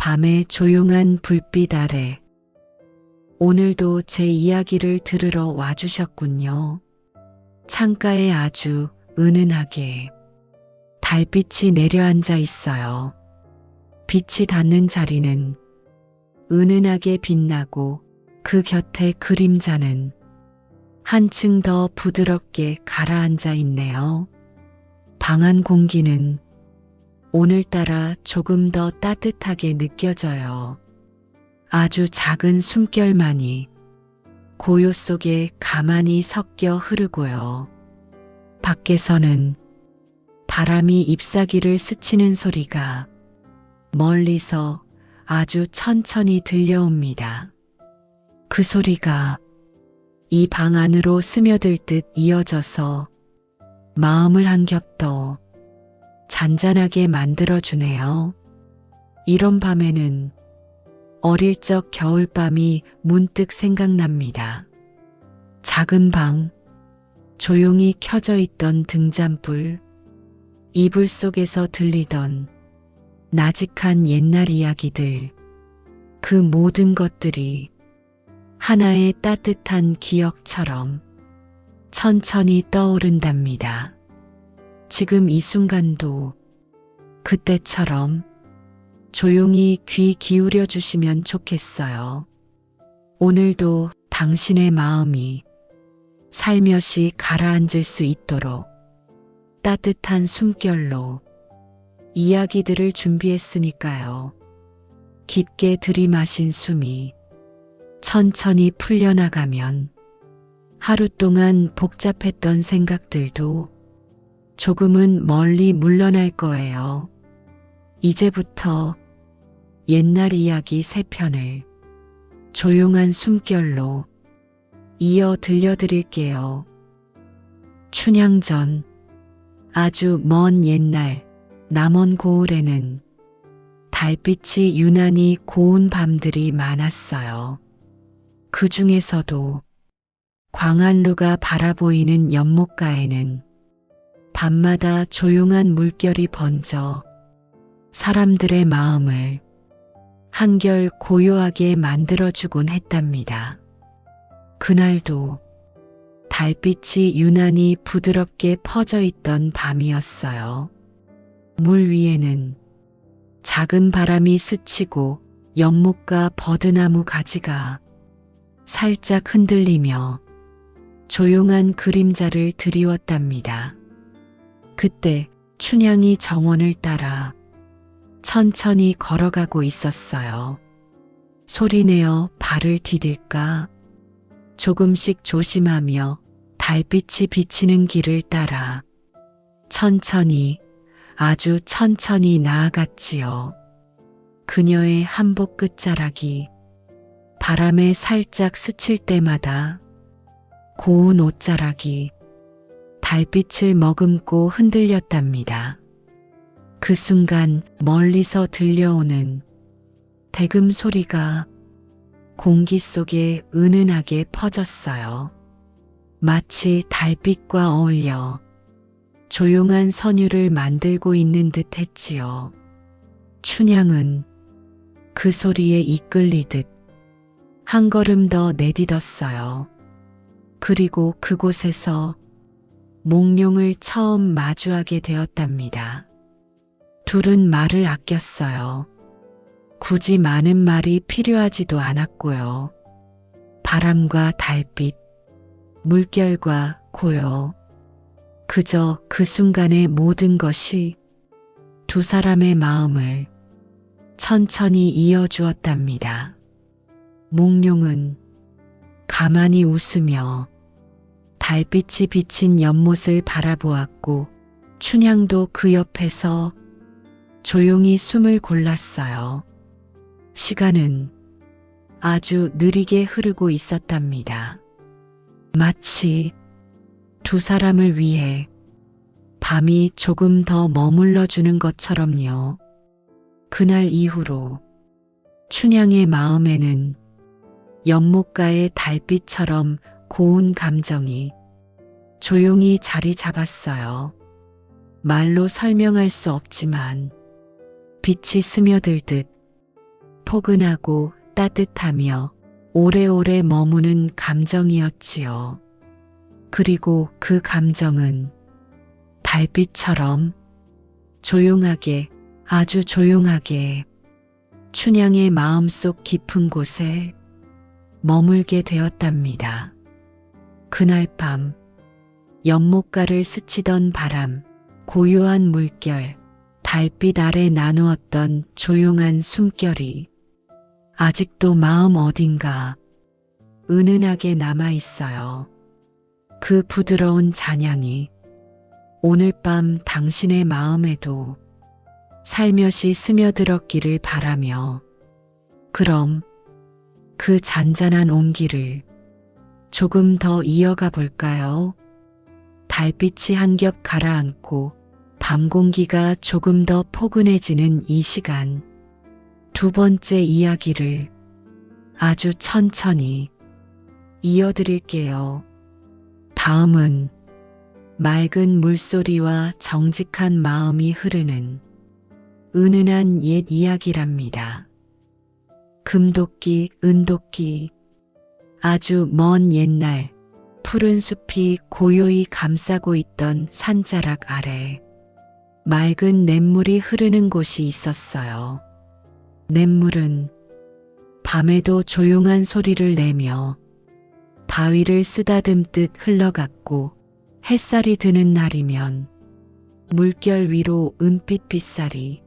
밤의 조용한 불빛 아래 오늘도 제 이야기를 들으러 와주셨군요. 창가에 아주 은은하게 달빛이 내려앉아 있어요. 빛이 닿는 자리는 은은하게 빛나고 그 곁에 그림자는 한층 더 부드럽게 가라앉아 있네요. 방 안 공기는 오늘따라 조금 더 따뜻하게 느껴져요. 아주 작은 숨결만이 고요 속에 가만히 섞여 흐르고요. 밖에서는 바람이 잎사귀를 스치는 소리가 멀리서 아주 천천히 들려옵니다. 그 소리가 이 방 안으로 스며들 듯 이어져서 마음을 한 겹 더 잔잔하게 만들어주네요. 이런 밤에는 어릴 적 겨울밤이 문득 생각납니다. 작은 방, 조용히 켜져 있던 등잔불, 이불 속에서 들리던 나직한 옛날 이야기들, 그 모든 것들이 하나의 따뜻한 기억처럼 천천히 떠오른답니다. 지금 이 순간도 그때처럼 조용히 귀 기울여 주시면 좋겠어요. 오늘도 당신의 마음이 살며시 가라앉을 수 있도록 따뜻한 숨결로 이야기들을 준비했으니까요. 깊게 들이마신 숨이 천천히 풀려나가면 하루 동안 복잡했던 생각들도 조금은 멀리 물러날 거예요. 이제부터 옛날 이야기 3편을 조용한 숨결로 이어 들려드릴게요. 춘향전. 아주 먼 옛날 남원 고을에는 달빛이 유난히 고운 밤들이 많았어요. 그 중에서도 광안루가 바라보이는 연못가에는 밤마다 조용한 물결이 번져 사람들의 마음을 한결 고요하게 만들어주곤 했답니다. 그날도 달빛이 유난히 부드럽게 퍼져 있던 밤이었어요. 물 위에는 작은 바람이 스치고 연못가 버드나무 가지가 살짝 흔들리며 조용한 그림자를 드리웠답니다. 그때 춘향이 정원을 따라 천천히 걸어가고 있었어요. 소리내어 발을 디딜까 조금씩 조심하며 달빛이 비치는 길을 따라 천천히 아주 천천히 나아갔지요. 그녀의 한복 끝자락이 바람에 살짝 스칠 때마다 고운 옷자락이 달빛을 머금고 흔들렸답니다. 그 순간 멀리서 들려오는 대금 소리가 공기 속에 은은하게 퍼졌어요. 마치 달빛과 어울려 조용한 선율을 만들고 있는 듯 했지요. 춘향은 그 소리에 이끌리듯 한 걸음 더 내딛었어요. 그리고 그곳에서 몽룡을 처음 마주하게 되었답니다. 둘은 말을 아꼈어요. 굳이 많은 말이 필요하지도 않았고요. 바람과 달빛, 물결과 고요, 그저 그 순간의 모든 것이 두 사람의 마음을 천천히 이어주었답니다. 몽룡은 가만히 웃으며 달빛이 비친 연못을 바라보았고 춘향도 그 옆에서 조용히 숨을 골랐어요. 시간은 아주 느리게 흐르고 있었답니다. 마치 두 사람을 위해 밤이 조금 더 머물러 주는 것처럼요. 그날 이후로 춘향의 마음에는 연못가의 달빛처럼 고운 감정이 조용히 자리 잡았어요. 말로 설명할 수 없지만 빛이 스며들듯 포근하고 따뜻하며 오래오래 머무는 감정이었지요. 그리고 그 감정은 달빛처럼 조용하게, 아주 조용하게 춘향의 마음속 깊은 곳에 머물게 되었답니다. 그날 밤 연못가를 스치던 바람, 고요한 물결, 달빛 아래 나누었던 조용한 숨결이 아직도 마음 어딘가 은은하게 남아 있어요. 그 부드러운 잔향이 오늘 밤 당신의 마음에도 살며시 스며들었기를 바라며, 그럼 그 잔잔한 온기를 조금 더 이어가 볼까요? 달빛이 한 겹 가라앉고 밤 공기가 조금 더 포근해지는 이 시간, 두 번째 이야기를 아주 천천히 이어드릴게요. 다음은 맑은 물소리와 정직한 마음이 흐르는 은은한 옛 이야기랍니다. 금도끼, 은도끼. 아주 먼 옛날 푸른 숲이 고요히 감싸고 있던 산자락 아래 맑은 냇물이 흐르는 곳이 있었어요. 냇물은 밤에도 조용한 소리를 내며 바위를 쓰다듬듯 흘러갔고, 햇살이 드는 날이면 물결 위로 은빛 빗살이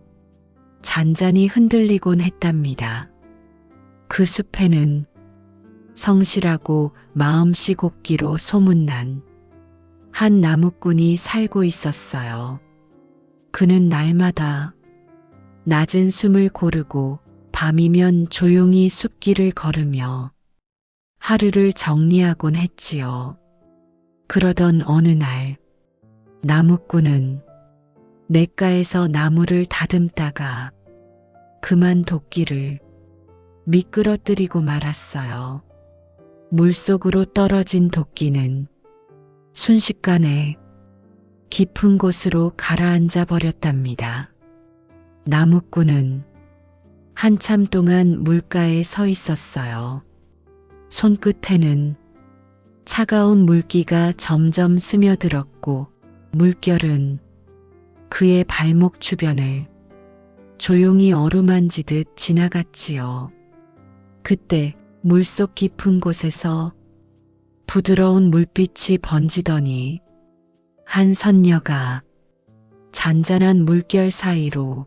잔잔히 흔들리곤 했답니다. 그 숲에는 성실하고 마음씨 곱기로 소문난 한 나무꾼이 살고 있었어요. 그는 날마다 낮은 숨을 고르고 밤이면 조용히 숲길을 걸으며 하루를 정리하곤 했지요. 그러던 어느 날 나무꾼은 냇가에서 나무를 다듬다가 그만 도끼를 미끄러뜨리고 말았어요. 물속으로 떨어진 도끼는 순식간에 깊은 곳으로 가라앉아 버렸답니다. 나무꾼은 한참 동안 물가에 서 있었어요. 손끝에는 차가운 물기가 점점 스며들었고, 물결은 그의 발목 주변을 조용히 어루만지듯 지나갔지요. 그때 물속 깊은 곳에서 부드러운 물빛이 번지더니 한 선녀가 잔잔한 물결 사이로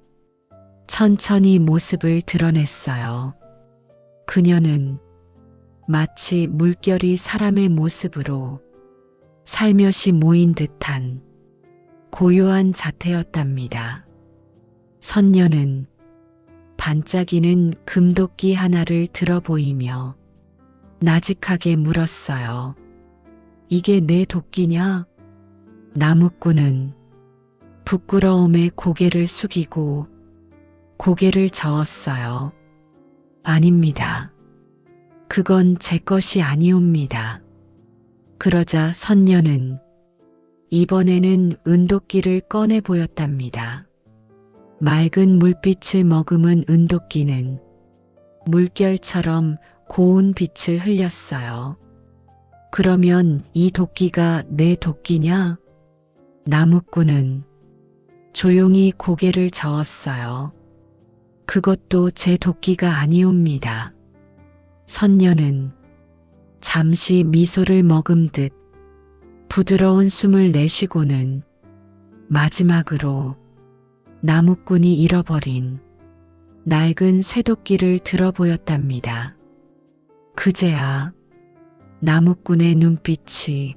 천천히 모습을 드러냈어요. 그녀는 마치 물결이 사람의 모습으로 살며시 모인 듯한 고요한 자태였답니다. 선녀는 반짝이는 금도끼 하나를 들어 보이며 나직하게 물었어요. 이게 내 도끼냐? 나무꾼은 부끄러움에 고개를 숙이고 고개를 저었어요. 아닙니다. 그건 제 것이 아니옵니다. 그러자 선녀는 이번에는 은도끼를 꺼내 보였답니다. 맑은 물빛을 머금은 은도끼는 물결처럼 고운 빛을 흘렸어요. 그러면 이 도끼가 내 도끼냐? 나무꾼은 조용히 고개를 저었어요. 그것도 제 도끼가 아니옵니다. 선녀는 잠시 미소를 머금듯 부드러운 숨을 내쉬고는 마지막으로 나무꾼이 잃어버린 낡은 쇠도끼를 들어 보였답니다. 그제야 나무꾼의 눈빛이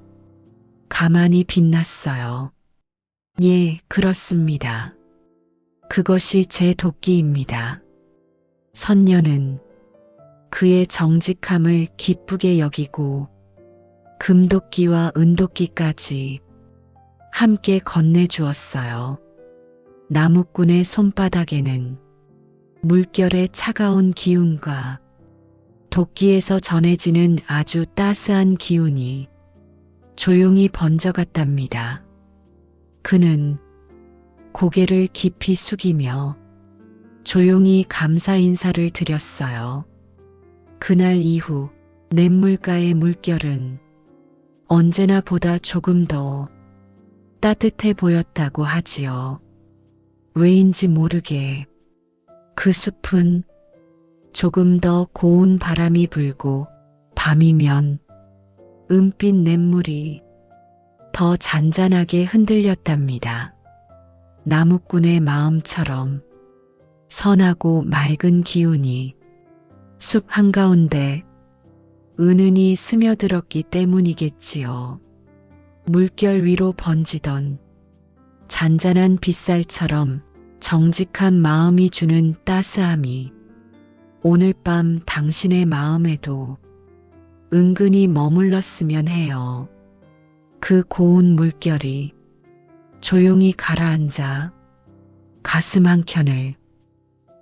가만히 빛났어요. 예, 그렇습니다. 그것이 제 도끼입니다. 선녀는 그의 정직함을 기쁘게 여기고 금도끼와 은도끼까지 함께 건네주었어요. 나무꾼의 손바닥에는 물결의 차가운 기운과 도끼에서 전해지는 아주 따스한 기운이 조용히 번져갔답니다. 그는 고개를 깊이 숙이며 조용히 감사 인사를 드렸어요. 그날 이후 냇물가의 물결은 언제나 보다 조금 더 따뜻해 보였다고 하지요. 왜인지 모르게 그 숲은 조금 더 고운 바람이 불고 밤이면 은빛 냇물이 더 잔잔하게 흔들렸답니다. 나무꾼의 마음처럼 선하고 맑은 기운이 숲 한가운데 은은히 스며들었기 때문이겠지요. 물결 위로 번지던 잔잔한 빗살처럼 정직한 마음이 주는 따스함이 오늘 밤 당신의 마음에도 은근히 머물렀으면 해요. 그 고운 물결이 조용히 가라앉아 가슴 한켠을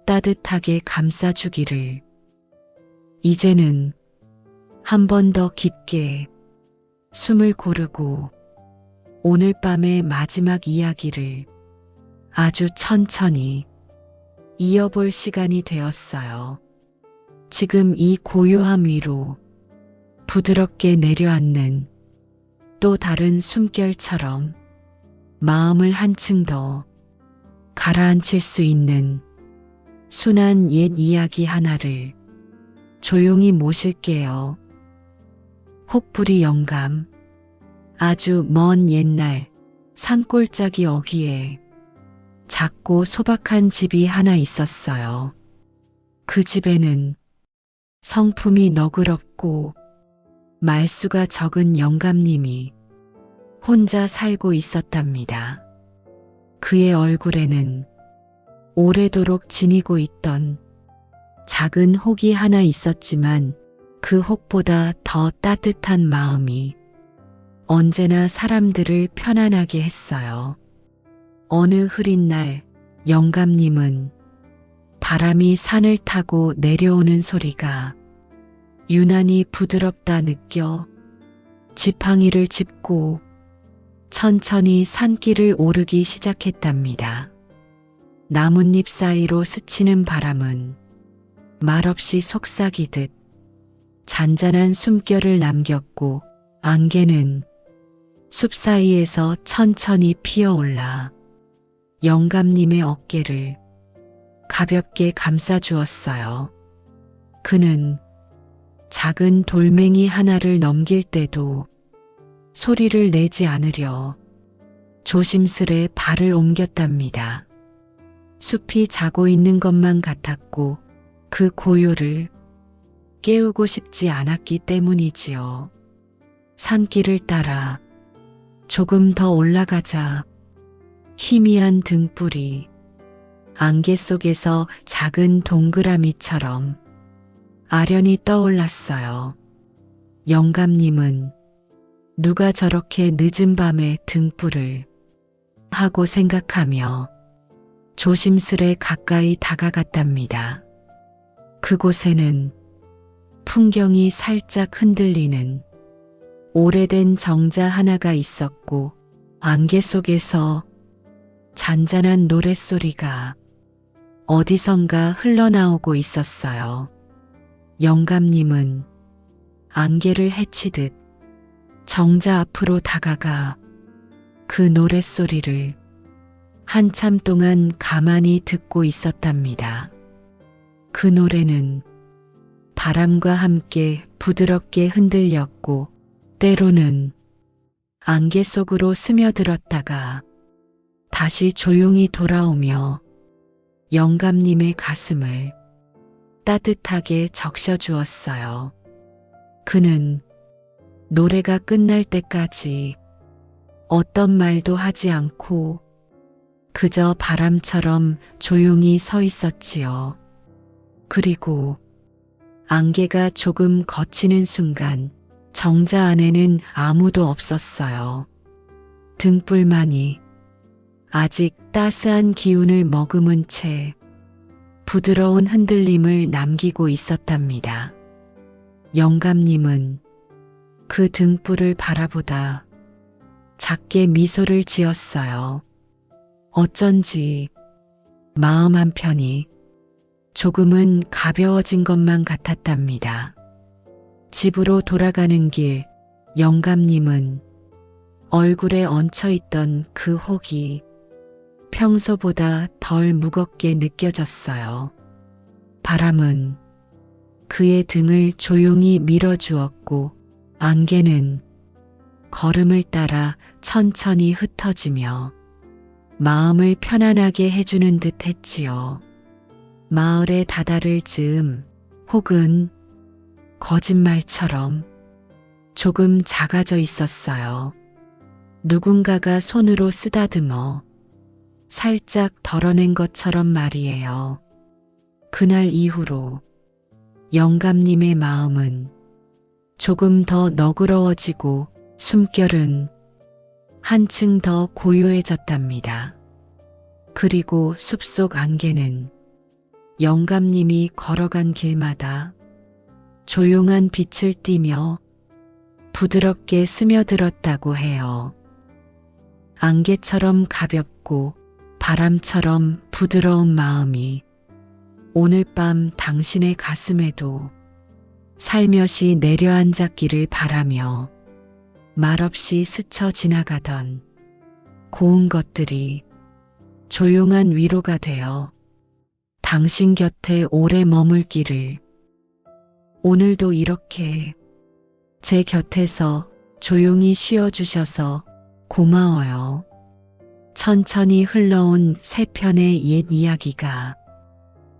따뜻하게 감싸주기를. 이제는 한 번 더 깊게 숨을 고르고 오늘 밤의 마지막 이야기를 아주 천천히 이어볼 시간이 되었어요. 지금 이 고요함 위로 부드럽게 내려앉는 또 다른 숨결처럼 마음을 한층 더 가라앉힐 수 있는 순한 옛 이야기 하나를 조용히 모실게요. 혹부리 영감. 아주 먼 옛날 산골짜기 어귀에 작고 소박한 집이 하나 있었어요. 그 집에는 성품이 너그럽고 말수가 적은 영감님이 혼자 살고 있었답니다. 그의 얼굴에는 오래도록 지니고 있던 작은 혹이 하나 있었지만 그 혹보다 더 따뜻한 마음이 언제나 사람들을 편안하게 했어요. 어느 흐린 날 영감님은 바람이 산을 타고 내려오는 소리가 유난히 부드럽다 느껴 지팡이를 짚고 천천히 산길을 오르기 시작했답니다. 나뭇잎 사이로 스치는 바람은 말없이 속삭이듯 잔잔한 숨결을 남겼고 안개는 숲 사이에서 천천히 피어올라 영감님의 어깨를 가볍게 감싸주었어요. 그는 작은 돌멩이 하나를 넘길 때도 소리를 내지 않으려 조심스레 발을 옮겼답니다. 숲이 자고 있는 것만 같았고 그 고요를 깨우고 싶지 않았기 때문이지요. 산길을 따라 조금 더 올라가자 희미한 등불이 안개 속에서 작은 동그라미처럼 아련히 떠올랐어요. 영감님은 누가 저렇게 늦은 밤에 등불을 하고 생각하며 조심스레 가까이 다가갔답니다. 그곳에는 풍경이 살짝 흔들리는 오래된 정자 하나가 있었고 안개 속에서 잔잔한 노랫소리가 어디선가 흘러나오고 있었어요. 영감님은 안개를 헤치듯 정자 앞으로 다가가 그 노랫소리를 한참 동안 가만히 듣고 있었답니다. 그 노래는 바람과 함께 부드럽게 흔들렸고 때로는 안개 속으로 스며들었다가 다시 조용히 돌아오며 영감님의 가슴을 따뜻하게 적셔주었어요. 그는 노래가 끝날 때까지 어떤 말도 하지 않고 그저 바람처럼 조용히 서 있었지요. 그리고 안개가 조금 걷히는 순간 정자 안에는 아무도 없었어요. 등불만이 아직 따스한 기운을 머금은 채 부드러운 흔들림을 남기고 있었답니다. 영감님은 그 등불을 바라보다 작게 미소를 지었어요. 어쩐지 마음 한편이 조금은 가벼워진 것만 같았답니다. 집으로 돌아가는 길 영감님은 얼굴에 얹혀있던 그 혹이 평소보다 덜 무겁게 느껴졌어요. 바람은 그의 등을 조용히 밀어주었고 안개는 걸음을 따라 천천히 흩어지며 마음을 편안하게 해주는 듯 했지요. 마을에 다다를 즈음 혹은 거짓말처럼 조금 작아져 있었어요. 누군가가 손으로 쓰다듬어 살짝 덜어낸 것처럼 말이에요. 그날 이후로 영감님의 마음은 조금 더 너그러워지고 숨결은 한층 더 고요해졌답니다. 그리고 숲속 안개는 영감님이 걸어간 길마다 조용한 빛을 띠며 부드럽게 스며들었다고 해요. 안개처럼 가볍고 바람처럼 부드러운 마음이 오늘 밤 당신의 가슴에도 살며시 내려앉았기를 바라며 말없이 스쳐 지나가던 고운 것들이 조용한 위로가 되어 당신 곁에 오래 머물기를. 오늘도 이렇게 제 곁에서 조용히 쉬어주셔서 고마워요. 천천히 흘러온 세 편의 옛 이야기가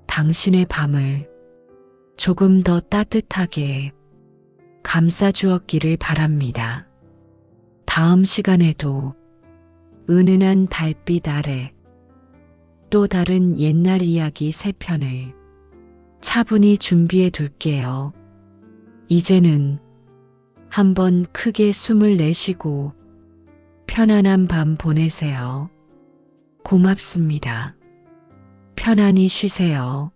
당신의 밤을 조금 더 따뜻하게 감싸주었기를 바랍니다. 다음 시간에도 은은한 달빛 아래 또 다른 옛날 이야기 세 편을 차분히 준비해 둘게요. 이제는 한번 크게 숨을 내쉬고 편안한 밤 보내세요. 고맙습니다. 편안히 쉬세요.